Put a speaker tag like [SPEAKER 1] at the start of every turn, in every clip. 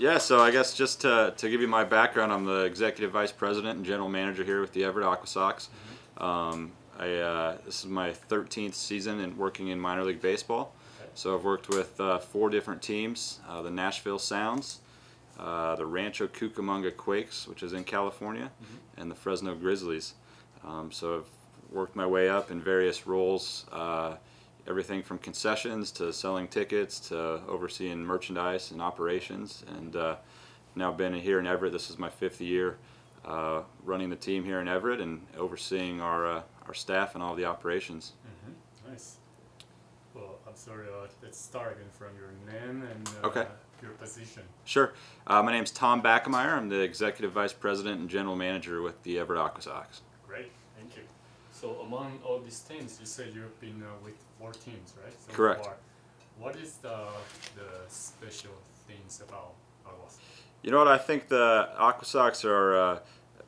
[SPEAKER 1] Yeah, so I guess just to give you my background, I'm the Executive Vice President and General Manager here with the Everett AquaSox. This is my 13th season in working in minor league baseball.
[SPEAKER 2] Okay.
[SPEAKER 1] So I've worked with 4 different teams, the Nashville Sounds, the Rancho Cucamonga Quakes, which is in California, and the Fresno Grizzlies. So I've worked my way up in various roles, everything from concessions to selling tickets to overseeing merchandise and operations, and now been here in Everett. This is my 5th year running the team here in Everett and overseeing our staff and all the operations.
[SPEAKER 2] Nice. Well, I'm sorry, let's start again from your name and
[SPEAKER 1] Okay.
[SPEAKER 2] your position.
[SPEAKER 1] Sure. My name's Tom Backemeyer. I'm the Executive Vice President and General Manager with the Everett AquaSox.
[SPEAKER 2] Great, thank you. So among all these teams, you said you've been with 4 teams, right? So
[SPEAKER 1] Correct.
[SPEAKER 2] far. What is the special things about AquaSox?
[SPEAKER 1] You know what, I think the AquaSox are,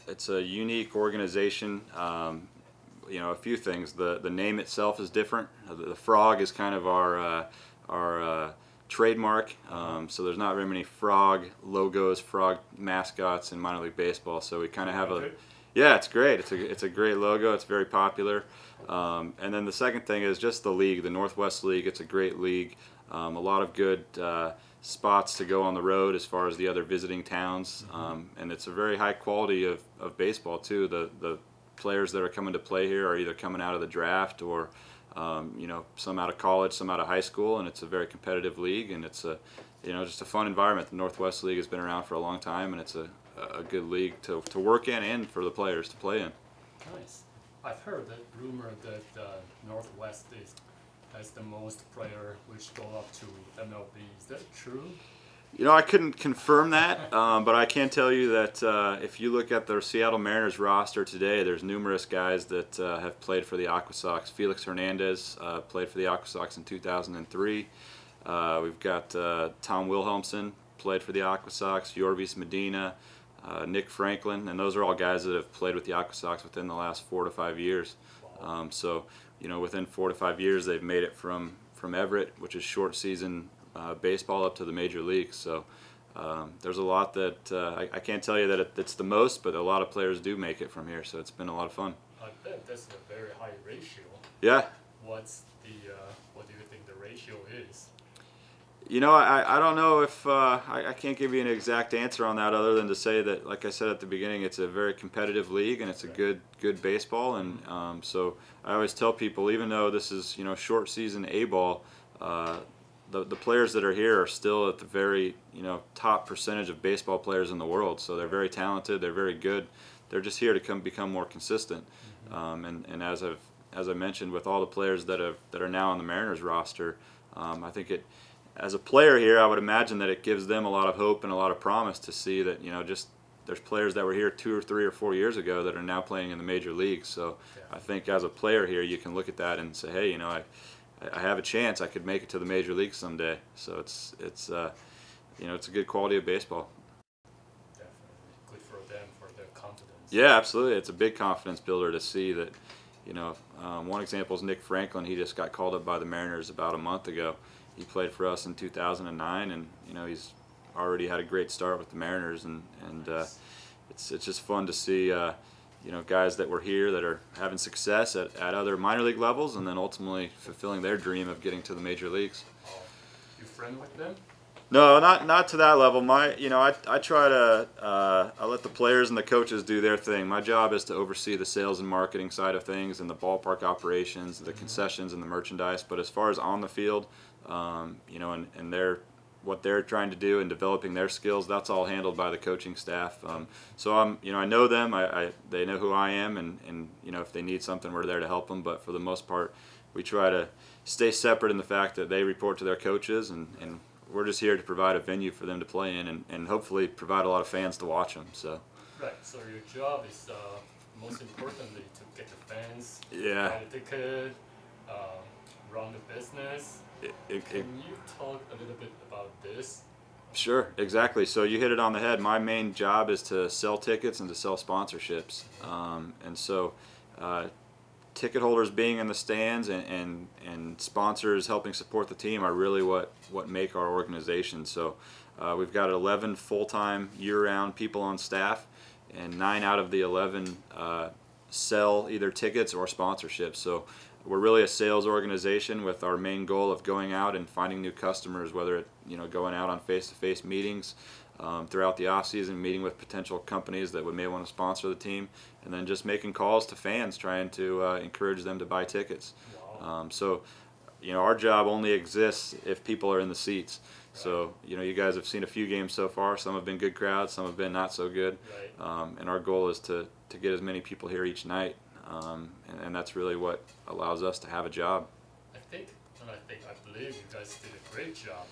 [SPEAKER 1] it's a unique organization. You know, a few things. The name itself is different. The frog is kind of our trademark. So there's not very many frog logos, frog mascots in minor league baseball. So we kind of have a, yeah, it's great. It's a great logo. It's very popular. And then the second thing is just the league, the Northwest League. It's a great league. A lot of good spots to go on the road as far as the other visiting towns. And it's a very high quality of baseball too. The players that are coming to play here are either coming out of the draft or you know, some out of college, some out of high school, and it's a very competitive league, and it's a, you know, just a fun environment. The Northwest League has been around for a long time, and it's a good league to work in and for the players to play in.
[SPEAKER 2] Nice. I've heard that rumor that Northwest has the most player which go up to MLB. Is that true?
[SPEAKER 1] You know, I couldn't confirm that, but I can tell you that if you look at the Seattle Mariners roster today, there's numerous guys that have played for the AquaSox. Felix Hernandez played for the AquaSox in 2003. We've got Tom Wilhelmsen, played for the AquaSox, Yorvis Medina, Nick Franklin, and those are all guys that have played with the AquaSox within the last 4 to 5 years. So, you know, within 4 to 5 years, they've made it from Everett, which is short season baseball, up to the major leagues. So there's a lot that I can't tell you that it's the most, but a lot of players do make it from here. So it's been a lot of fun.
[SPEAKER 2] I bet that's a very high ratio.
[SPEAKER 1] Yeah.
[SPEAKER 2] What do you think the ratio is?
[SPEAKER 1] You know, I don't know if I can't give you an exact answer on that, other than to say that, like I said at the beginning, it's a very competitive league and it's a good baseball. And so I always tell people, even though this is, you know, short season A-ball, the players that are here are still at the very, you know, top percentage of baseball players in the world. So they're very talented. They're very good. They're just here to become more consistent. And as I mentioned, with all the players that are now on the Mariners roster, I think as a player here, I would imagine that it gives them a lot of hope and a lot of promise to see that, you know, just there's players that were here 2 or 3 or 4 years ago that are now playing in the major leagues. So I think as a player here, you can look at that and say, hey, you know, I have a chance. I could make it to the major leagues someday. So it's you know, it's a good quality of baseball.
[SPEAKER 2] Definitely good for them, for their confidence.
[SPEAKER 1] Yeah, absolutely. It's a big confidence builder to see that, you know, one example is Nick Franklin. He just got called up by the Mariners about a month ago. He played for us in 2009, and you know, he's already had a great start with the Mariners, and it's just fun to see you know, guys that were here that are having success at other minor league levels, and then ultimately fulfilling their dream of getting to the major leagues.
[SPEAKER 2] You friend with them?
[SPEAKER 1] No, not to that level. You know, I try to I let the players and the coaches do their thing. My job is to oversee the sales and marketing side of things, and the ballpark operations, the concessions, and the merchandise. But as far as on the field, you know, and what they're trying to do and developing their skills, that's all handled by the coaching staff. So you know, I know them. They know who I am, and you know, if they need something, we're there to help them. But for the most part, we try to stay separate in the fact that they report to their coaches, and we're just here to provide a venue for them to play in, and hopefully provide a lot of fans to watch them. So.
[SPEAKER 2] Right. So your job is most importantly to get the fans,
[SPEAKER 1] Yeah.
[SPEAKER 2] buy the ticket, run the business. Can you talk a little bit about this?
[SPEAKER 1] Sure, exactly. So you hit it on the head. My main job is to sell tickets and to sell sponsorships. And so ticket holders being in the stands and sponsors helping support the team are really what make our organization. So we've got 11 full-time year-round people on staff, and 9 out of the 11 sell either tickets or sponsorships. So we're really a sales organization with our main goal of going out and finding new customers, whether it, going out on face-to-face meetings throughout the off-season, meeting with potential companies that may want to sponsor the team, and then just making calls to fans trying to encourage them to buy tickets.
[SPEAKER 2] Wow.
[SPEAKER 1] So our job only exists if people are in the seats.
[SPEAKER 2] Right.
[SPEAKER 1] So you guys have seen a few games so far. Some have been good crowds, some have been not so good.
[SPEAKER 2] Right.
[SPEAKER 1] And our goal is to get as many people here each night, and that's really what allows us to have a job.
[SPEAKER 2] I believe you guys did a great job.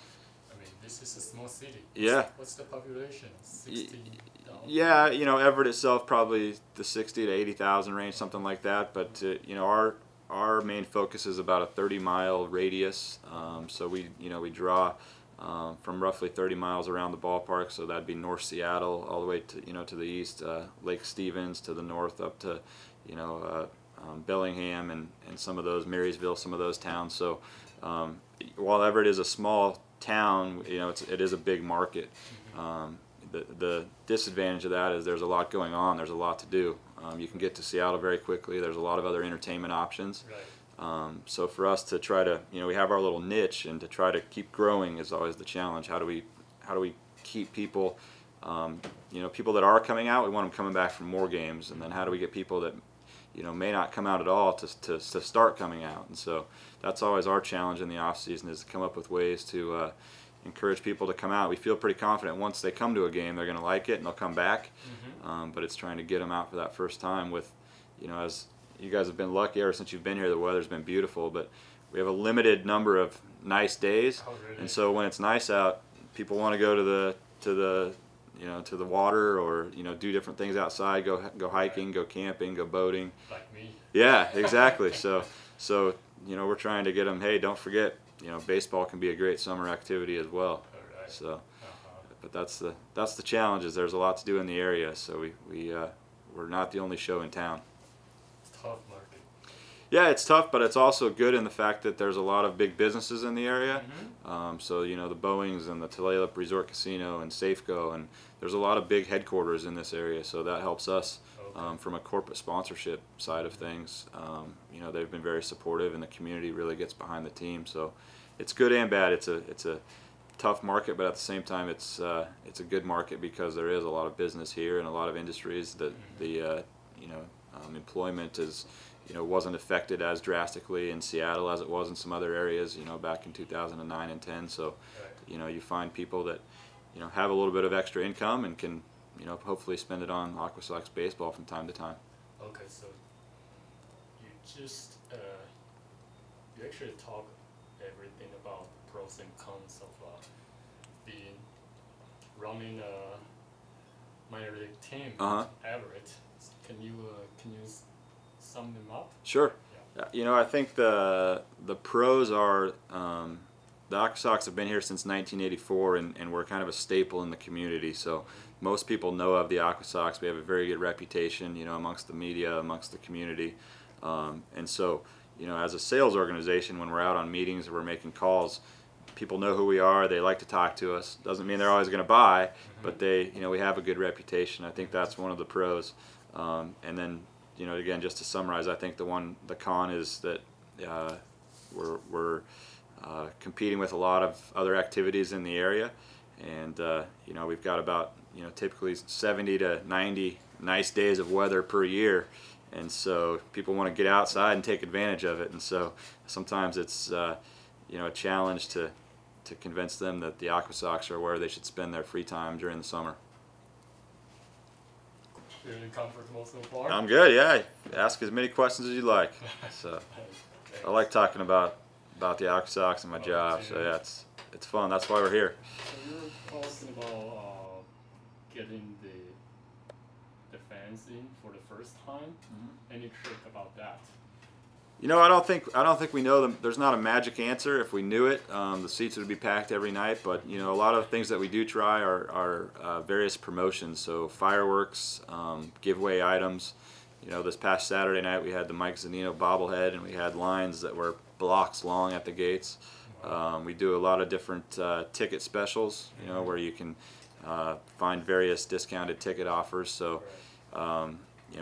[SPEAKER 2] I mean, this is a small city.
[SPEAKER 1] Yeah.
[SPEAKER 2] What's the population? 60,000?
[SPEAKER 1] Yeah, Everett itself probably the 60 to 80,000 range, something like that. But our main focus is about a 30-mile radius. So we draw from roughly 30 miles around the ballpark. So that'd be North Seattle all the way to to the east, Lake Stevens to the north up to Bellingham and some of those, Marysville, some of those towns. So while Everett is a small town, it is a big market. The disadvantage of that is there's a lot going on. There's a lot to do. You can get to Seattle very quickly. There's a lot of other entertainment options.
[SPEAKER 2] Right.
[SPEAKER 1] So for us to try to, we have our little niche, and to try to keep growing is always the challenge. How do we keep people, people that are coming out? We want them coming back for more games, and then how do we get people that may not come out at all to start coming out? And so that's always our challenge in the off season, is to come up with ways to encourage people to come out. We feel pretty confident once they come to a game, they're going to like it and they'll come back. But it's trying to get them out for that first time. With, as you guys have been lucky ever since you've been here, the weather's been beautiful, but we have a limited number of nice days.
[SPEAKER 2] Oh, really?
[SPEAKER 1] And so when it's nice out, people want to go to the water, or do different things outside, go hiking, go camping, go boating.
[SPEAKER 2] Like me.
[SPEAKER 1] Yeah, exactly. So we're trying to get them, hey, don't forget, baseball can be a great summer activity as well.
[SPEAKER 2] All right.
[SPEAKER 1] So but that's the challenge, is there's a lot to do in the area, so we're not the only show in town.
[SPEAKER 2] It's tough market.
[SPEAKER 1] Yeah, it's tough, but it's also good in the fact that there's a lot of big businesses in the area. So the Boeings and the Tulalip Resort Casino and Safeco, and there's a lot of big headquarters in this area, so that helps us from a corporate sponsorship side of things. They've been very supportive, and the community really gets behind the team. So it's good and bad. It's a tough market, but at the same time, it's a good market because there is a lot of business here and a lot of industries that the employment is wasn't affected as drastically in Seattle as it was in some other areas back in 2009 and 10. So you find people that have a little bit of extra income and can hopefully spend it on AquaSox baseball from time to time.
[SPEAKER 2] Okay, so you just you actually talk everything about pros and cons of being running a minor league team at Everett. Can you sum them up?
[SPEAKER 1] Sure.
[SPEAKER 2] Yeah.
[SPEAKER 1] I think the pros are the AquaSox have been here since 1984, and we're kind of a staple in the community. So most people know of the AquaSox. We have a very good reputation, amongst the media, amongst the community, and so as a sales organization, when we're out on meetings or we're making calls, people know who we are. They like to talk to us. Doesn't mean they're always going to buy, but we have a good reputation. I think that's one of the pros. And then again, just to summarize, I think the con is that we're competing with a lot of other activities in the area, and we've got about typically 70 to 90 nice days of weather per year, and so people want to get outside and take advantage of it, and so sometimes it's a challenge to convince them that the AquaSox are where they should spend their free time during the summer.
[SPEAKER 2] Feeling comfortable so far?
[SPEAKER 1] I'm good, yeah. Ask as many questions as you like. So I like talking about the AquaSox and my job. So yeah, it's fun. That's why we're here.
[SPEAKER 2] So you're talking about getting the fans in for the first time. Any trick about that?
[SPEAKER 1] I don't think we know them. There's not a magic answer. If we knew it, the seats would be packed every night. But a lot of things that we do try are various promotions. So fireworks, giveaway items, this past Saturday night we had the Mike Zunino bobblehead, and we had lines that were blocks long at the gates. We do a lot of different ticket specials, where you can find various discounted ticket offers. So,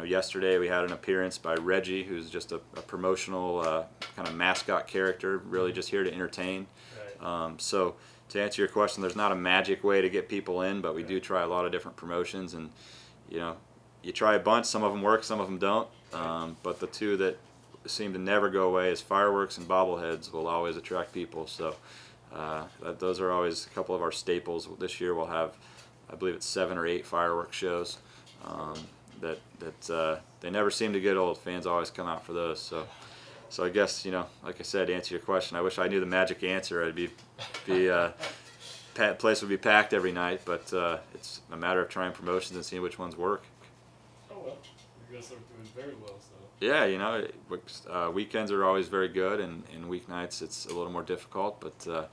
[SPEAKER 1] yesterday we had an appearance by Reggie, who's just a promotional kind of mascot character, really just here to entertain. So to answer your question, there's not a magic way to get people in, but we do try a lot of different promotions, and you try a bunch. Some of them work, some of them don't. But the two that seem to never go away is fireworks and bobbleheads will always attract people. So those are always a couple of our staples. This year we'll have, I believe it's 7 or 8 fireworks shows. That they never seem to get old. Fans always come out for those. So I guess, like I said, to answer your question, I wish I knew the magic answer. I'd be place would be packed every night, but it's a matter of trying promotions and seeing which ones work.
[SPEAKER 2] Oh well, you guys are doing very well. So.
[SPEAKER 1] Yeah, weekends are always very good, and weeknights it's a little more difficult, but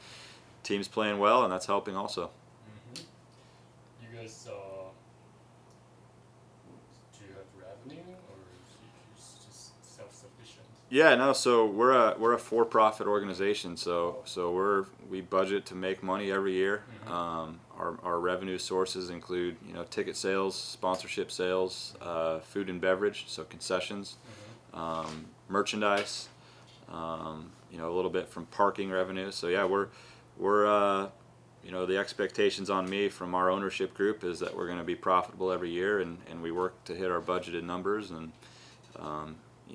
[SPEAKER 1] team's playing well, and that's helping also.
[SPEAKER 2] You guys, do you have revenue, or is it just self-sufficient?
[SPEAKER 1] Yeah, no. So we're a for-profit organization. So we budget to make money every year. Our revenue sources include ticket sales, sponsorship sales, food and beverage, so concessions, merchandise, a little bit from parking revenue. So yeah, we're the expectations on me from our ownership group is that we're going to be profitable every year, and we work to hit our budgeted numbers, and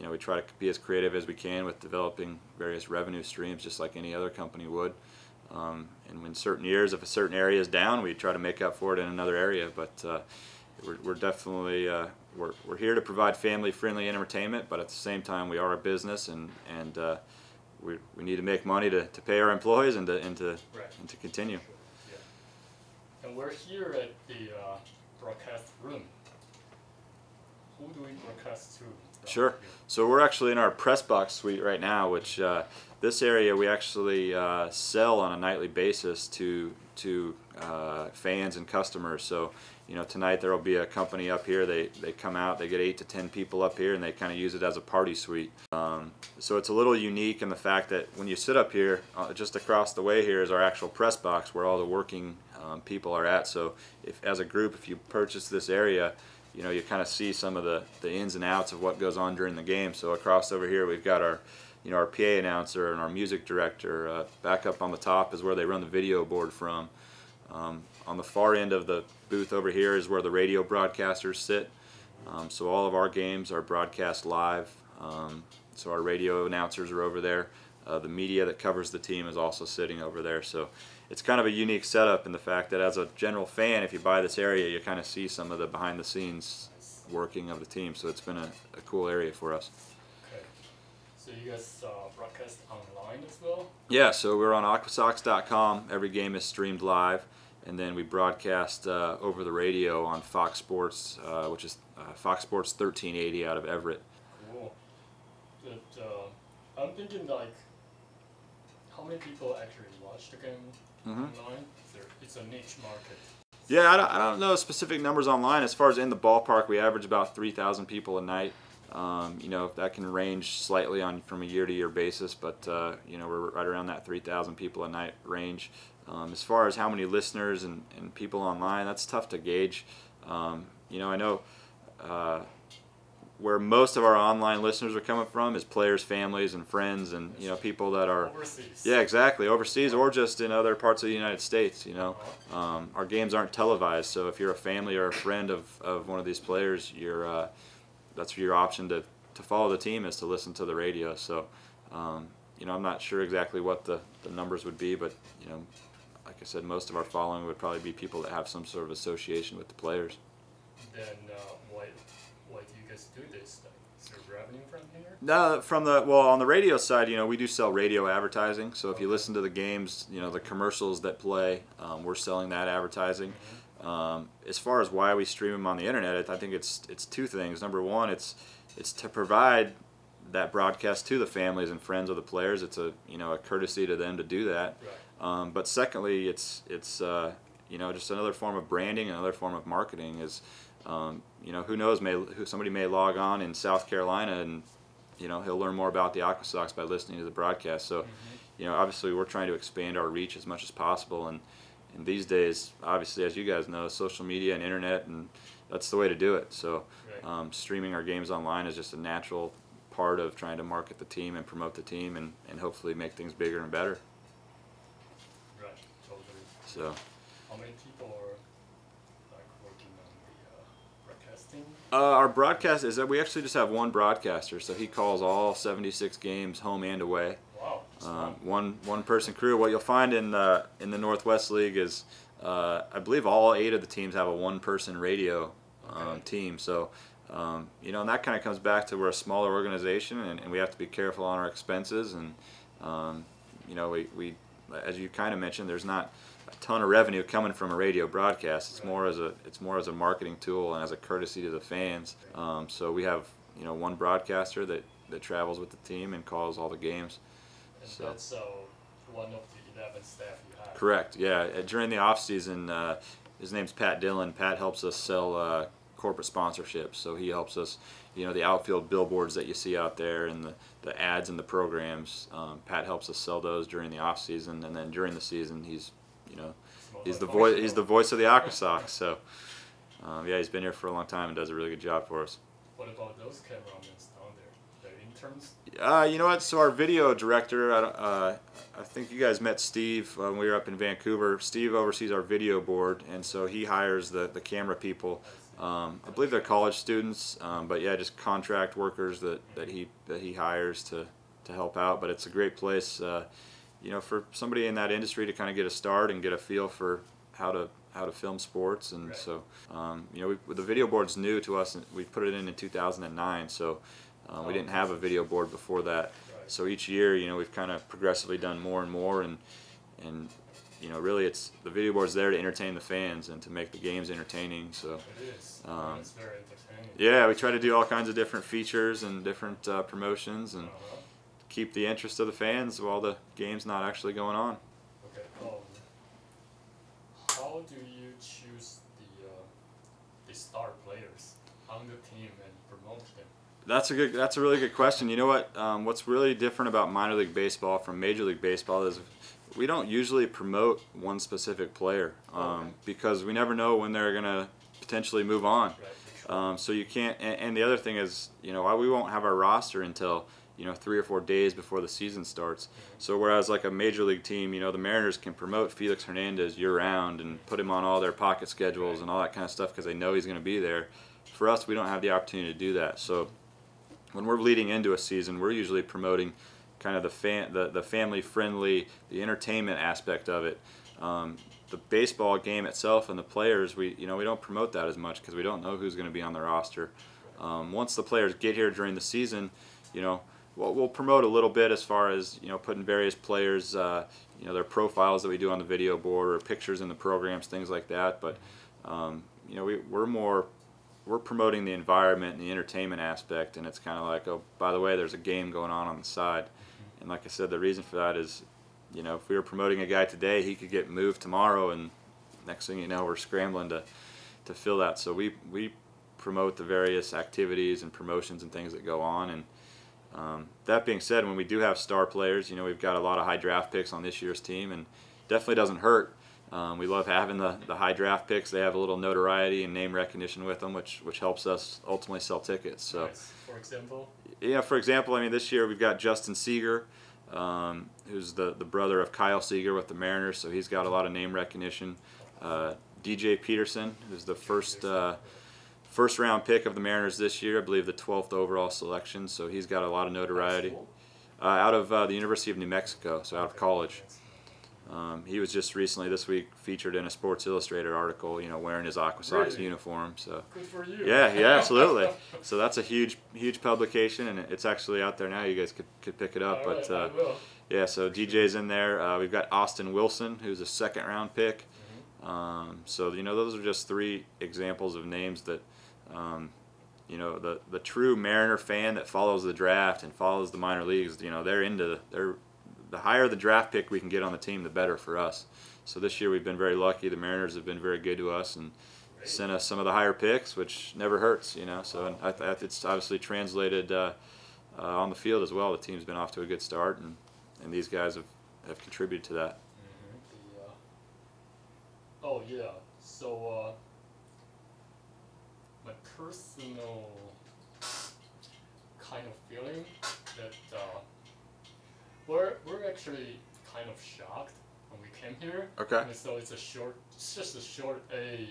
[SPEAKER 1] we try to be as creative as we can with developing various revenue streams, just like any other company would. And when certain years, if a certain area is down, we try to make up for it in another area. But we're definitely we're here to provide family-friendly entertainment, but at the same time, we are a business, and we need to make money to pay our employees and to continue.
[SPEAKER 2] Yeah. And we're here at the broadcast room. Who do we broadcast to?
[SPEAKER 1] Sure. So we're actually in our press box suite right now, which this area we actually sell on a nightly basis to fans and customers. So tonight there will be a company up here. They come out, they get 8 to 10 people up here, and they kind of use it as a party suite. So it's a little unique in the fact that when you sit up here, just across the way here is our actual press box where all the working people are at. So as a group, if you purchase this area, you kind of see some of the ins and outs of what goes on during the game. So across over here we've got our our PA announcer and our music director. Back up on the top is where they run the video board from. On the far end of the booth over here is where the radio broadcasters sit. So all of our games are broadcast live. So our radio announcers are over there. The media that covers the team is also sitting over there. So it's kind of a unique setup in the fact that as a general fan, if you buy this area, you kind of see some of the behind-the-scenes working of the team. So it's been a cool area for us.
[SPEAKER 2] Okay. So you guys broadcast online as well?
[SPEAKER 1] Yeah, so we're on AquaSox.com. Every game is streamed live. And then we broadcast over the radio on Fox Sports, which is Fox Sports 1380 out of Everett.
[SPEAKER 2] Cool. But I'm thinking, like, how many people actually watch the game online? It's a niche market.
[SPEAKER 1] Yeah, I don't know specific numbers online. As far as in the ballpark, we average about 3,000 people a night. That can range slightly from a year-to-year basis, but we're right around that 3,000 people a night range. As far as how many listeners and people online, that's tough to gauge. I know where most of our online listeners are coming from is players' families and friends, and people that are
[SPEAKER 2] overseas.
[SPEAKER 1] Yeah, exactly, overseas or just in other parts of the United States. Our games aren't televised, so if you're a family or a friend of one of these players, that's your option to follow the team is to listen to the radio. So I'm not sure exactly what the numbers would be, but like I said, most of our following would probably be people that have some sort of association with the players.
[SPEAKER 2] Then why do you guys do this? Like, is there revenue from here?
[SPEAKER 1] No, on the radio side, we do sell radio advertising. So if you listen to the games, the commercials that play, we're selling that advertising. As far as why we stream them on the internet, I think it's two things. Number one, it's to provide that broadcast to the families and friends of the players. It's a courtesy to them to do that.
[SPEAKER 2] Right.
[SPEAKER 1] But secondly, it's just another form of branding, another form of marketing. Is you know, who knows? Somebody may log on in South Carolina, and you know, he'll learn more about the AquaSox by listening to the broadcast. So, you know, obviously we're trying to expand our reach as much as possible, and these days, obviously, as you guys know, social media and internet, and that's the way to do it. So, streaming our games online is just a natural part of trying to market the team and promote the team, and hopefully make things bigger and better.
[SPEAKER 2] Right, totally.
[SPEAKER 1] So,
[SPEAKER 2] how many people are like working on the broadcasting?
[SPEAKER 1] Our broadcast is that we actually just have one broadcaster, so he calls all 76 games home and away.
[SPEAKER 2] Wow.
[SPEAKER 1] One person crew. What you'll find in the Northwest League is I believe all 8 of the teams have a one-person radio team. So you know, and that kind of comes back to we're a smaller organization, and we have to be careful on our expenses. And you know, we as you kind of mentioned, there's not a ton of revenue coming from a radio broadcast. It's more as a marketing tool and as a courtesy to the fans. So we have, you know, one broadcaster that travels with the team and calls all the games.
[SPEAKER 2] And
[SPEAKER 1] so
[SPEAKER 2] that's one of the 11 staff you have.
[SPEAKER 1] Correct. Yeah. During the off season, his name's Pat Dillon. Pat helps us sell corporate sponsorships. So he helps us, you know, the outfield billboards that you see out there and the ads and the programs. Pat helps us sell those during the off season, and then during the season, he's, you know, he's the voice of the AquaSox. So yeah, he's been here for a long time and does a really good job for us.
[SPEAKER 2] What about those cameramen down there? They're interns?
[SPEAKER 1] You know what? So our video director, I think you guys met Steve when we were up in Vancouver. Steve oversees our video board, and so he hires the camera people. I believe they're college students, but yeah, just contract workers that he hires to help out. But it's a great place, you know, for somebody in that industry to kind of get a start and get a feel for how to film sports. And so you know, the video board's new to us, and we put it in 2009. So we didn't have a video board before that. So each year, you know, we've kind of progressively done more and more, and you know, really, it's the video board's there to entertain the fans and to make the games entertaining. So
[SPEAKER 2] it is. It's very entertaining.
[SPEAKER 1] yeah, we try to do all kinds of different features and different promotions, and keep the interest of the fans while the game's not actually going on.
[SPEAKER 2] Okay. How do you choose the star players on the team and promote them?
[SPEAKER 1] That's a really good question. You know what? What's really different about minor league baseball from Major League Baseball is we don't usually promote one specific player because we never know when they're gonna potentially move on. So you can't. And the other thing is, you know, we won't have our roster until, you know, 3 or 4 days before the season starts. So whereas like a Major League team, you know, the Mariners can promote Felix Hernandez year-round and put him on all their pocket schedules and all that kind of stuff because they know he's going to be there. For us, we don't have the opportunity to do that. So when we're leading into a season, we're usually promoting kind of the family-friendly, the entertainment aspect of it. The baseball game itself and the players, we don't promote that as much because we don't know who's going to be on the roster. Once the players get here during the season, you know, we'll promote a little bit as far as, you know, putting various players, you know, their profiles that we do on the video board or pictures in the programs, things like that. But you know, we're promoting the environment and the entertainment aspect, and it's kind of like, oh, by the way, there's a game going on the side. And like I said, the reason for that is, you know, if we were promoting a guy today, he could get moved tomorrow, and next thing you know, we're scrambling to fill that. So we promote the various activities and promotions and things that go on. And that being said, when we do have star players, you know, we've got a lot of high draft picks on this year's team, and definitely doesn't hurt. We love having the high draft picks. They have a little notoriety and name recognition with them, which helps us ultimately sell tickets. So,
[SPEAKER 2] nice. For example?
[SPEAKER 1] Yeah, for example, I mean, this year we've got Justin Seeger, who's the brother of Kyle Seeger with the Mariners, so he's got a lot of name recognition. DJ Peterson, who's the first round pick of the Mariners this year, I believe the 12th overall selection, so he's got a lot of notoriety. Out of the University of New Mexico, so out of college. He was just recently this week featured in a Sports Illustrated article, you know, wearing his AquaSox uniform. So
[SPEAKER 2] good for you.
[SPEAKER 1] Yeah, absolutely. So that's a huge publication, and it's actually out there now. You guys could pick it up.
[SPEAKER 2] All right, I will.
[SPEAKER 1] Yeah, so DJ's in there. We've got Austin Wilson, who's a second round pick. So you know, those are just 3 examples of names that you know, the true Mariner fan that follows the draft and follows the minor leagues, you know, the higher the draft pick we can get on the team, the better for us. So this year we've been very lucky. The Mariners have been very good to us, and sent us some of the higher picks, which never hurts, you know. So and it's obviously translated on the field as well. The team's been off to a good start, and these guys have contributed to that.
[SPEAKER 2] Oh yeah. So my personal kind of feeling that we're actually kind of shocked when we came here.
[SPEAKER 1] Okay.
[SPEAKER 2] And so it's just a short A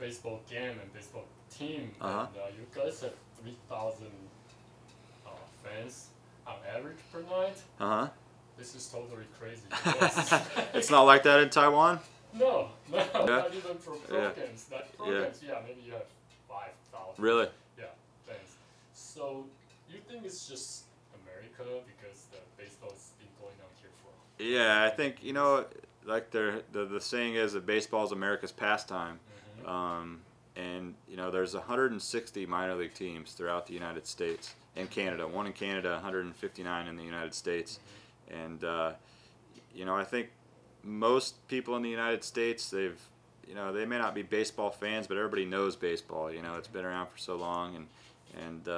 [SPEAKER 2] baseball game and baseball team. And you guys have 3,000 fans on average per night. This is totally crazy.
[SPEAKER 1] It's not like that in Taiwan?
[SPEAKER 2] No, not even for pro games. Yeah, maybe you have 5,000.
[SPEAKER 1] Really?
[SPEAKER 2] Yeah, fans. So you think it's just America because the baseball's been going on here for?
[SPEAKER 1] Yeah, I think, you know, like the saying is that baseball is America's pastime. And, you know, there's 160 minor league teams throughout the United States and Canada. One in Canada, 159 in the United States. And, you know, I think most people in the United States, they may not be baseball fans, but everybody knows baseball. You know, it's been around for so long, and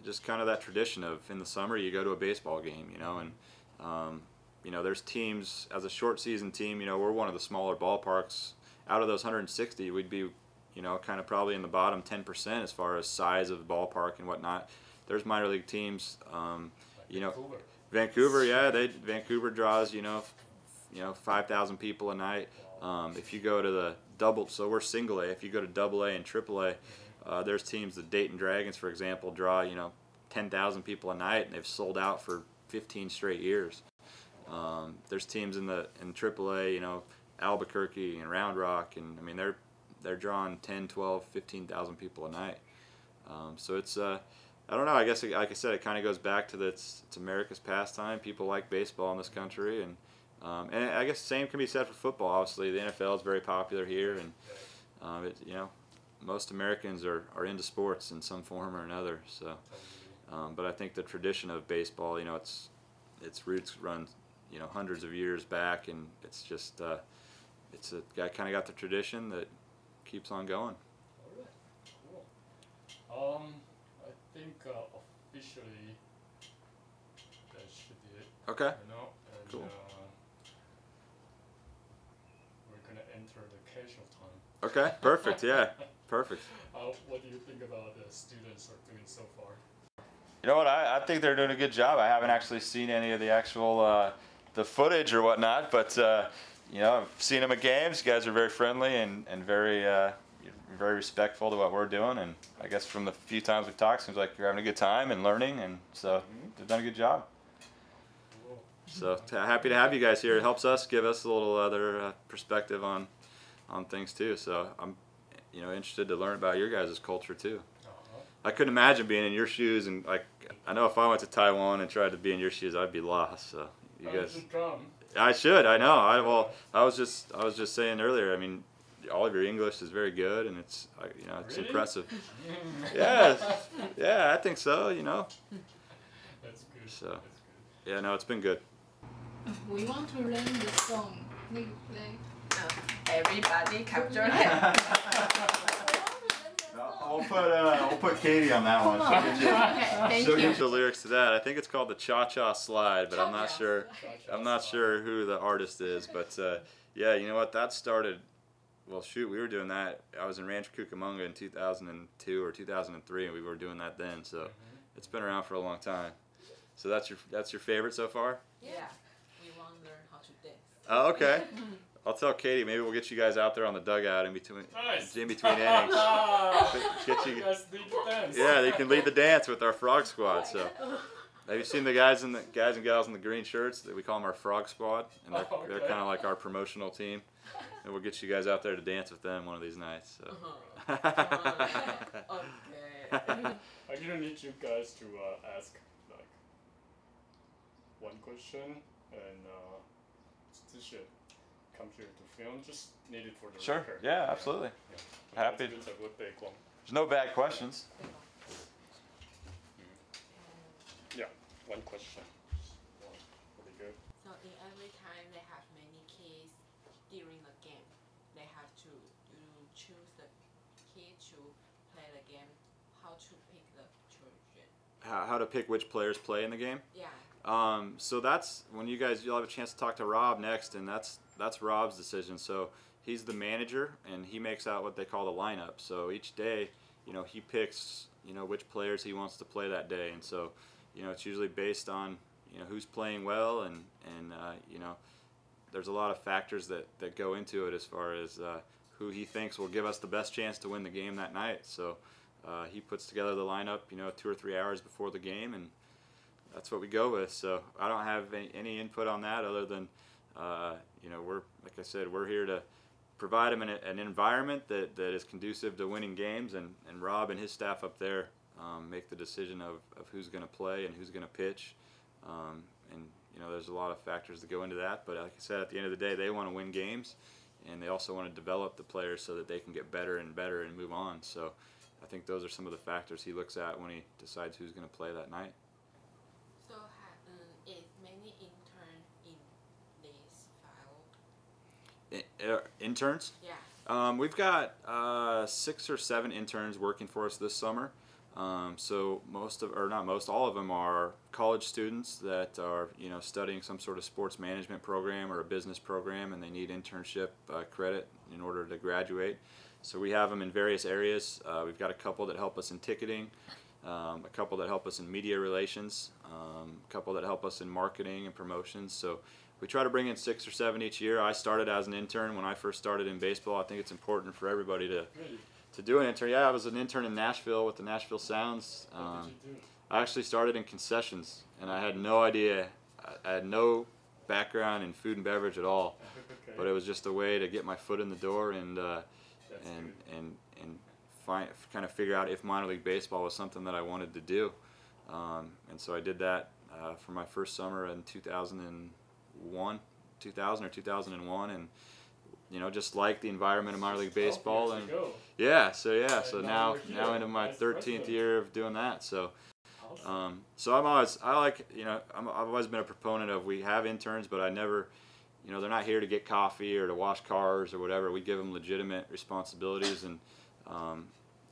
[SPEAKER 1] just kind of that tradition of in the summer you go to a baseball game. You know, and you know, there's teams as a short season team. You know, we're one of the smaller ballparks. Out of those 160, we'd be, you know, kind of probably in the bottom 10% as far as size of the ballpark and whatnot. There's minor league teams. You know, Vancouver, yeah, Vancouver draws, you know, 5,000 people a night. If you go to the so we're single A. If you go to double A and triple A, there's teams, the Dayton Dragons, for example, draw, you know, 10,000 people a night, and they've sold out for 15 straight years. There's teams in triple A, you know, Albuquerque and Round Rock, and I mean they're drawing 10, 12, 15,000 people a night. So it's I don't know. I guess, like I said, it kind of goes back to that it's America's pastime. People like baseball in this country, and I guess the same can be said for football. Obviously, the NFL is very popular here, and you know, most Americans are into sports in some form or another. So, but I think the tradition of baseball, you know, its roots run, you know, hundreds of years back, and it's just kind of got the tradition that keeps on going.
[SPEAKER 2] All right, cool. I think officially that should be it.
[SPEAKER 1] Okay.
[SPEAKER 2] You know, and,
[SPEAKER 1] cool.
[SPEAKER 2] We're gonna enter the casual time.
[SPEAKER 1] Okay. Perfect. Yeah. Perfect.
[SPEAKER 2] What do you think about the students are doing so far?
[SPEAKER 1] You know what? I think they're doing a good job. I haven't actually seen any of the actual the footage or whatnot, but you know, I've seen them at games. You guys are very friendly and very respectful to what we're doing, and I guess from the few times we've talked, seems like you're having a good time and learning, and so they've done a good job.
[SPEAKER 2] Cool.
[SPEAKER 1] So happy to have you guys here. It helps us, give us a little other perspective on things too. So I'm, you know, interested to learn about your guys' culture too. I couldn't imagine being in your shoes, and like I know if I went to Taiwan and tried to be in your shoes, I'd be lost. So you guys, I should. I know. I was just saying earlier. I mean, all of your English is very good, and it's, you know, it's
[SPEAKER 2] really?
[SPEAKER 1] impressive. Yeah, I think so. You know.
[SPEAKER 2] That's good.
[SPEAKER 1] So,
[SPEAKER 2] that's good.
[SPEAKER 1] Yeah, no, it's been good.
[SPEAKER 3] We want to learn the song. We play.
[SPEAKER 4] Everybody capture it.
[SPEAKER 1] We'll put Katie on that one. She'll get you the lyrics to that. I think it's called the Cha Cha Slide, but I'm not sure. I'm not sure who the artist is, but yeah, you know what? That started. Well, shoot, we were doing that. I was in Rancho Cucamonga in 2002 or 2003, and we were doing that then. So it's been around for a long time. So that's your favorite so far?
[SPEAKER 4] Yeah, we want to learn how to dance.
[SPEAKER 1] Oh, okay. I'll tell Katie. Maybe we'll get you guys out there on the dugout in between innings. Get you.
[SPEAKER 2] Guys lead the dance.
[SPEAKER 1] Yeah, they can lead the dance with our frog squad. So, have you seen the guys and gals in the green shirts? That we call them our frog squad, and they're kind of like our promotional team. And we'll get you guys out there to dance with them one of these nights. So.
[SPEAKER 4] Okay.
[SPEAKER 2] I didn't need you guys to ask like one question, and this should come here to film. Just need it for the
[SPEAKER 1] Sure.
[SPEAKER 2] record.
[SPEAKER 1] Yeah, absolutely.
[SPEAKER 2] Yeah.
[SPEAKER 1] Happy. There's no bad questions.
[SPEAKER 2] Yeah, one question. Really good.
[SPEAKER 4] So in every time they have many kids during the game, they have to choose choose the kid to play the game, how to pick the children.
[SPEAKER 1] How to pick which players play in the game?
[SPEAKER 4] Yeah.
[SPEAKER 1] So that's when you'll have a chance to talk to Rob next, and that's Rob's decision. So he's the manager, and he makes out what they call the lineup. So each day, he picks, which players he wants to play that day, and so, it's usually based on, who's playing well, and there's a lot of factors that go into it as far as who he thinks will give us the best chance to win the game that night. So he puts together the lineup, 2 or 3 hours before the game, and that's what we go with. So I don't have any input on that other than, like I said, we're here to provide them an environment that is conducive to winning games, and Rob and his staff up there make the decision of who's going to play and who's going to pitch. And there's a lot of factors that go into that, but like I said, at the end of the day, they want to win games, and they also want to develop the players so that they can get better and better and move on. So I think those are some of the factors he looks at when he decides who's going to play that night.
[SPEAKER 4] So is many intern in this file?
[SPEAKER 1] Interns?
[SPEAKER 4] Yeah.
[SPEAKER 1] We've got 6 or 7 interns working for us this summer. So all of them are college students that are, studying some sort of sports management program or a business program, and they need internship credit in order to graduate. So we have them in various areas. We've got a couple that help us in ticketing, a couple that help us in media relations, a couple that help us in marketing and promotions. So we try to bring in 6 or 7 each year. I started as an intern when I first started in baseball. I think it's important for everybody to do an intern. Yeah, I was an intern in Nashville with the Nashville Sounds.
[SPEAKER 2] What did you do?
[SPEAKER 1] I actually started in concessions, and I had no idea. I had no background in food and beverage at all,
[SPEAKER 2] Okay.
[SPEAKER 1] but it was just a way to get my foot in the door and kind of figure out if minor league baseball was something that I wanted to do. And so I did that for my first summer in 2000 or 2001, and just like the environment of minor league baseball, and so now into my 13th year of doing that. So I've always been a proponent of, we have interns, but I never, they're not here to get coffee or to wash cars or whatever. We give them legitimate responsibilities, and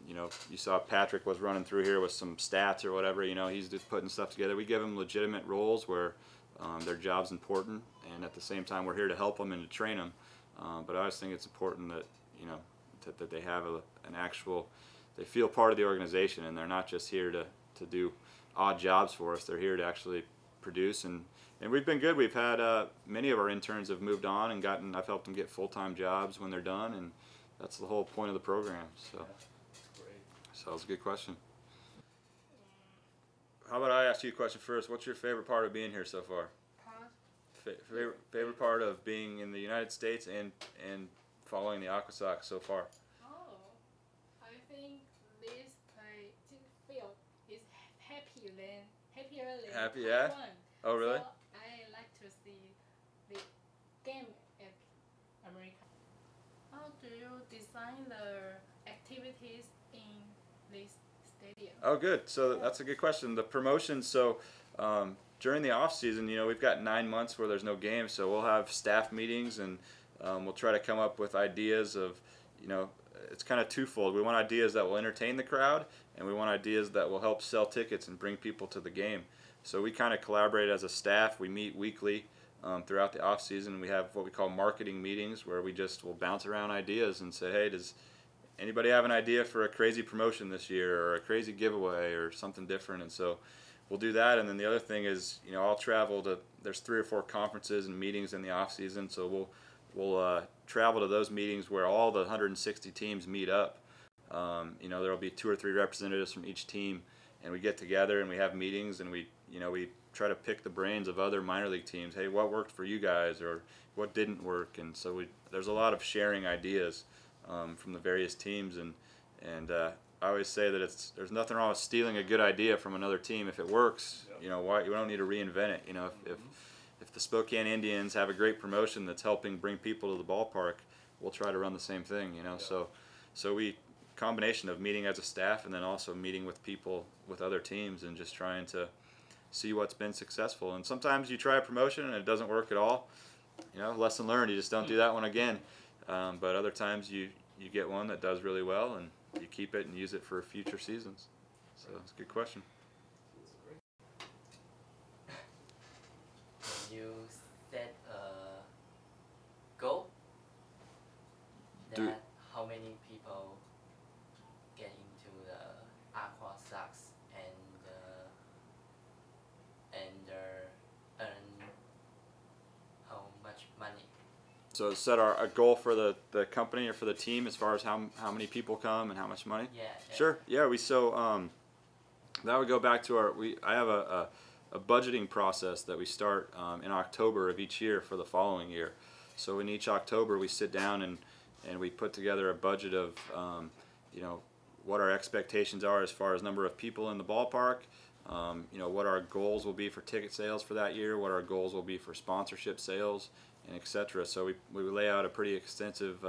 [SPEAKER 1] you saw Patrick was running through here with some stats or whatever. He's just putting stuff together. We give them legitimate roles where their job's important, and at the same time we're here to help them and to train them. But I always think it's important that that they have they feel part of the organization, and they're not just here to do odd jobs for us. They're here to actually produce, and we've been good. We've had many of our interns have moved on and I've helped them get full-time jobs when they're done, and that's the whole point of the program. So,
[SPEAKER 2] Great.
[SPEAKER 1] So that's a good question. How about I ask you a question first? What's your favorite part of being here so far? Favorite part of being in the United States and following the AquaSox so far?
[SPEAKER 3] Oh, I think this field is happier than
[SPEAKER 1] Happy, yeah?
[SPEAKER 3] Taiwan.
[SPEAKER 1] Oh, really?
[SPEAKER 3] So I like to see the game at America. How do you design the activities in this stadium?
[SPEAKER 1] Oh, good. So that's a good question. The promotion. So during the off season, we've got 9 months where there's no games, so we'll have staff meetings, and we'll try to come up with ideas of, it's kind of twofold. We want ideas that will entertain the crowd, and we want ideas that will help sell tickets and bring people to the game. So we kind of collaborate as a staff. We meet weekly throughout the off season. We have what we call marketing meetings, where we just will bounce around ideas and say, hey, does anybody have an idea for a crazy promotion this year, or a crazy giveaway, or something different? And so we'll do that. And then the other thing is, I'll travel to, there's 3 or 4 conferences and meetings in the off season, so we'll travel to those meetings where all the 160 teams meet up. There'll be 2 or 3 representatives from each team, and we get together and we have meetings, and we try to pick the brains of other minor league teams. Hey, what worked for you guys, or what didn't work? And so there's a lot of sharing ideas from the various teams, and I always say that there's nothing wrong with stealing a good idea from another team if it works. Why you don't need to reinvent it. If the Spokane Indians have a great promotion that's helping bring people to the ballpark, we'll try to run the same thing. So we combination of meeting as a staff and then also meeting with people with other teams and just trying to see what's been successful. And sometimes you try a promotion and it doesn't work at all. Lesson learned. You just don't do that one again. But other times you you get one that does really well, and you keep it and use it for future seasons. So it's a good question.
[SPEAKER 5] You set a goal that how many people get into the AquaSox and earn how much money?
[SPEAKER 1] So set a goal for the company or for the team as far as how many people come and how much money?
[SPEAKER 5] Yeah.
[SPEAKER 1] Sure. Yeah, that would go back to I have a budgeting process that we start in October of each year for the following year. So in each October we sit down and we put together a budget of what our expectations are as far as number of people in the ballpark, what our goals will be for ticket sales for that year, what our goals will be for sponsorship sales, and etc. So we lay out a pretty extensive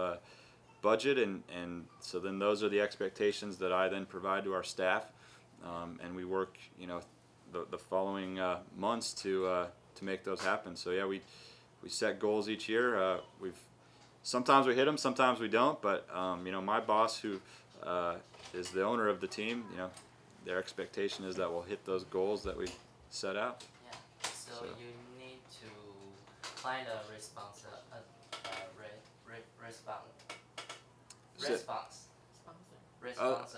[SPEAKER 1] budget, and so then those are the expectations that I then provide to our staff, and we work the following months to make those happen. So yeah, we set goals each year. Sometimes we hit them, sometimes we don't. But my boss, who is the owner of the team, their expectation is that we'll hit those goals that we set out.
[SPEAKER 5] Yeah. So you need to find a response.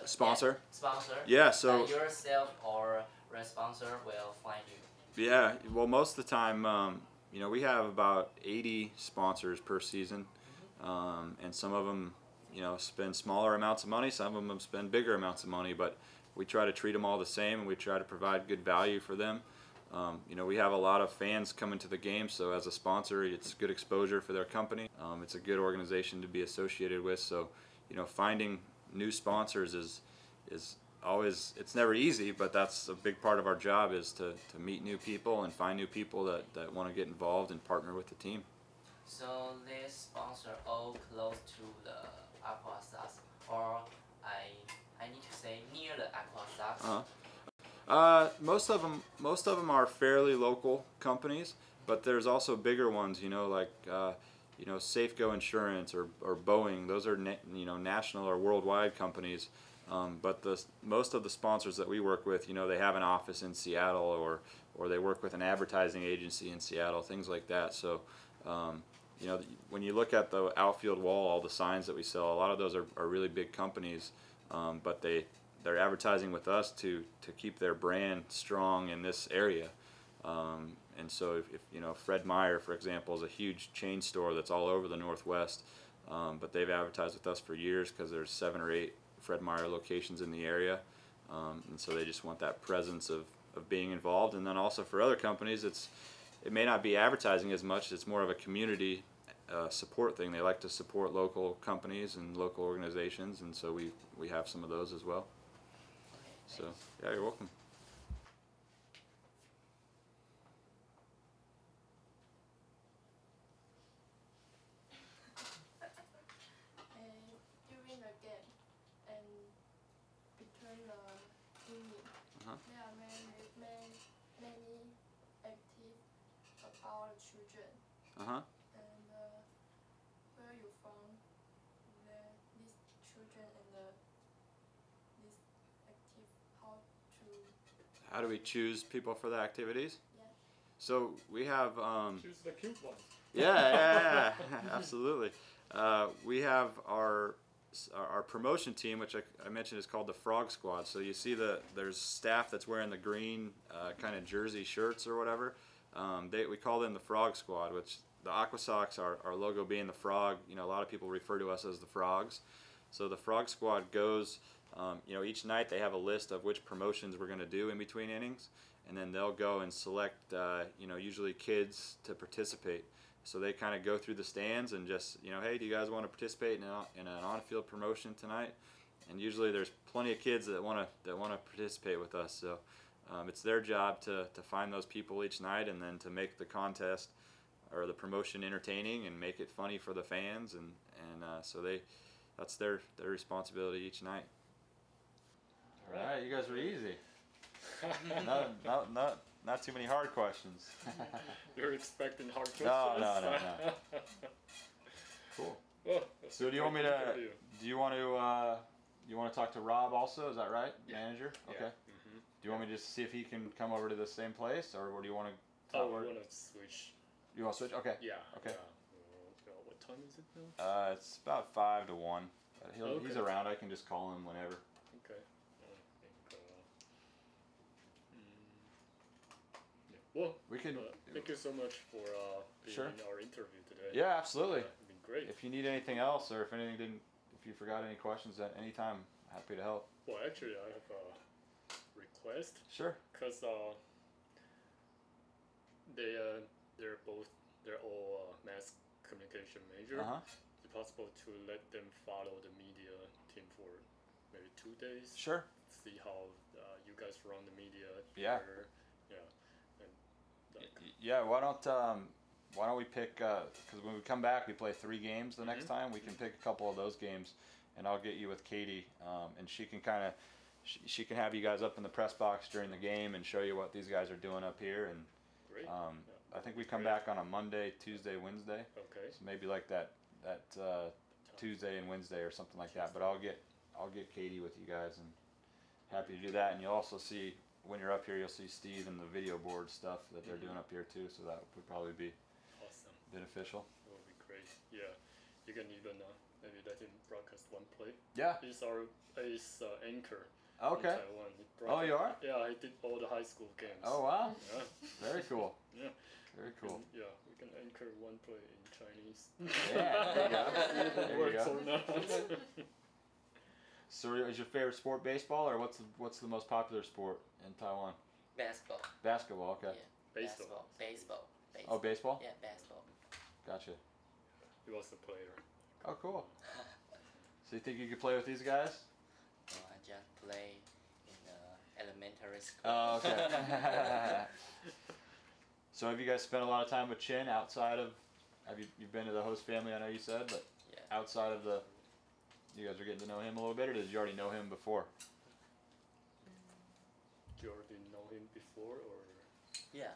[SPEAKER 1] Sponsor.
[SPEAKER 5] Sponsor.
[SPEAKER 1] Yeah. So
[SPEAKER 5] that yourself or a sponsor will find you.
[SPEAKER 1] Yeah. Well, most of the time, we have about 80 sponsors per season, and some of them, spend smaller amounts of money. Some of them spend bigger amounts of money, but we try to treat them all the same, and we try to provide good value for them. We have a lot of fans coming to the game, so as a sponsor, it's good exposure for their company. It's a good organization to be associated with. So, finding new sponsors is always, it's never easy, but that's a big part of our job, is to meet new people and find new people that want to get involved and partner with the team.
[SPEAKER 5] So this sponsor all close to the AquaSox, or I need to say near the AquaSox.
[SPEAKER 1] Most of them are fairly local companies, but there's also bigger ones, like Safeco Insurance or Boeing. Those are national or worldwide companies. But most of the sponsors that we work with, they have an office in Seattle, or they work with an advertising agency in Seattle, things like that. So when you look at the outfield wall, all the signs that we sell, a lot of those are really big companies, but they're advertising with us to keep their brand strong in this area. And so if Fred Meyer, for example, is a huge chain store that's all over the Northwest, but they've advertised with us for years because there's 7 or 8 Fred Meyer locations in the area, and so they just want that presence of being involved. And then also for other companies, it may not be advertising as much, it's more of a community support thing. They like to support local companies and local organizations, and so we have some of those as well. So yeah, you're welcome.
[SPEAKER 3] During the game and between the inning, there are many active about children. And where you found these children and this active, how
[SPEAKER 1] do we choose people for the activities?
[SPEAKER 3] Yeah.
[SPEAKER 1] So we have
[SPEAKER 2] choose the cute ones.
[SPEAKER 1] Yeah, absolutely. We have our promotion team, which I mentioned is called the Frog Squad. So you see there's staff that's wearing the green kind of jersey shirts or whatever. We call them the Frog Squad, which the AquaSox, our logo being the frog. A lot of people refer to us as the Frogs. So the Frog Squad goes, each night they have a list of which promotions we're going to do in between innings, and then they'll go and select, usually kids to participate. So they kind of go through the stands and just, hey, do you guys want to participate in an on-field promotion tonight? And usually there's plenty of kids that want to participate with us. So it's their job to find those people each night, and then to make the contest or the promotion entertaining and make it funny for the fans, and so that's their responsibility each night. All right, you guys were easy. Not too many hard questions.
[SPEAKER 2] You're expecting hard questions?
[SPEAKER 1] No. Cool.
[SPEAKER 2] Well, that's
[SPEAKER 1] So
[SPEAKER 2] a
[SPEAKER 1] do you want me
[SPEAKER 2] great
[SPEAKER 1] to?
[SPEAKER 2] interview.
[SPEAKER 1] Do you want to? You want to talk to Rob also? Is that right, manager?
[SPEAKER 2] Yeah.
[SPEAKER 1] Okay.
[SPEAKER 2] Mm-hmm.
[SPEAKER 1] Do you want me to just see if he can come over to the same place, or do you want to?
[SPEAKER 2] Oh, we want to switch.
[SPEAKER 1] You want to switch? Okay.
[SPEAKER 2] Yeah.
[SPEAKER 1] Okay.
[SPEAKER 2] Yeah. What time is it now?
[SPEAKER 1] It's about 5 to 1. But he's
[SPEAKER 2] Okay.
[SPEAKER 1] around. I can just call him whenever.
[SPEAKER 2] Okay. I think. Yeah. Well,
[SPEAKER 1] We can.
[SPEAKER 2] thank you so much for being
[SPEAKER 1] Sure.
[SPEAKER 2] in our interview today.
[SPEAKER 1] Yeah, absolutely.
[SPEAKER 2] It's been great.
[SPEAKER 1] If you need anything else, or if you forgot any questions at any time, happy to help.
[SPEAKER 2] Well, actually, I have a request
[SPEAKER 1] Sure.
[SPEAKER 2] because they're all mass communication major.
[SPEAKER 1] Uh huh.
[SPEAKER 2] Is it possible to let them follow the media team for maybe 2 days?
[SPEAKER 1] Sure.
[SPEAKER 2] See how you guys run the media.
[SPEAKER 1] Yeah.
[SPEAKER 2] There. Yeah. And like,
[SPEAKER 1] Yeah. Why don't we pick? Because when we come back, we play 3 games the next time. We can pick a couple of those games, and I'll get you with Katie, and she can kind of. She can have you guys up in the press box during the game and show you what these guys are doing up here. And
[SPEAKER 2] great.
[SPEAKER 1] I think we come back on a Monday, Tuesday, Wednesday.
[SPEAKER 2] Okay.
[SPEAKER 1] So maybe like that Tuesday and Wednesday or something like that. But I'll get Katie with you guys, and happy to do that. And you'll also see when you're up here, you'll see Steve and the video board stuff that they're doing up here too. So that would probably be
[SPEAKER 2] Awesome.
[SPEAKER 1] beneficial.
[SPEAKER 2] That would be great. Yeah. You can even maybe let him broadcast one play.
[SPEAKER 1] Yeah.
[SPEAKER 2] He's our anchor.
[SPEAKER 1] Okay.
[SPEAKER 2] In Taiwan. He
[SPEAKER 1] Oh, you are?
[SPEAKER 2] Yeah, I did all the high school games.
[SPEAKER 1] Oh wow.
[SPEAKER 2] Yeah.
[SPEAKER 1] Very cool.
[SPEAKER 2] Yeah.
[SPEAKER 1] Very cool.
[SPEAKER 2] Yeah, we can anchor one play in Chinese.
[SPEAKER 1] Yeah. There you go. There you
[SPEAKER 2] Works
[SPEAKER 1] go.
[SPEAKER 2] or not.
[SPEAKER 1] So is your favorite sport baseball, or what's the most popular sport in Taiwan?
[SPEAKER 5] Basketball.
[SPEAKER 1] Basketball. Okay.
[SPEAKER 5] Yeah.
[SPEAKER 2] Baseball.
[SPEAKER 5] Baseball.
[SPEAKER 1] Oh, baseball.
[SPEAKER 5] Yeah, basketball.
[SPEAKER 1] Gotcha.
[SPEAKER 2] He was a player.
[SPEAKER 1] Oh, cool. So you think you could play with these guys?
[SPEAKER 5] No, I just play in the elementary school.
[SPEAKER 1] Oh, okay. So have you guys spent a lot of time with Chin outside of? You've been to the host family? I know you said, but
[SPEAKER 5] Yeah.
[SPEAKER 1] outside of you guys are getting to know him a little bit, or did you already know him before?
[SPEAKER 2] Did you already know him before or
[SPEAKER 5] Yeah.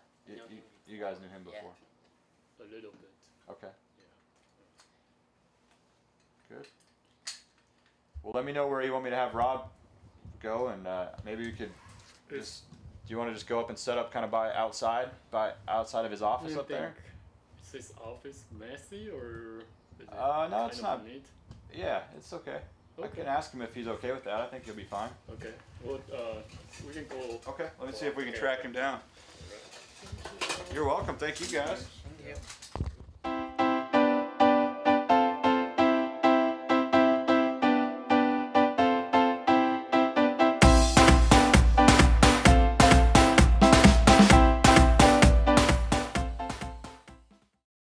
[SPEAKER 1] You guys knew him before.
[SPEAKER 2] a little bit?
[SPEAKER 1] Okay.
[SPEAKER 2] Yeah.
[SPEAKER 1] Good. Well, let me know where you want me to have Rob go, and maybe we could just. Do you want to just go up and set up kind of outside of his office up there?
[SPEAKER 2] Is his office messy or? Is it
[SPEAKER 1] No, it's not.
[SPEAKER 2] Neat?
[SPEAKER 1] Yeah, it's okay. I
[SPEAKER 2] Okay.
[SPEAKER 1] can ask him if he's okay with that. I think he'll be fine.
[SPEAKER 2] Okay. Well, we can go.
[SPEAKER 1] Okay. Let me see if we can track him down. You're welcome. Thank you guys.
[SPEAKER 5] Thank you.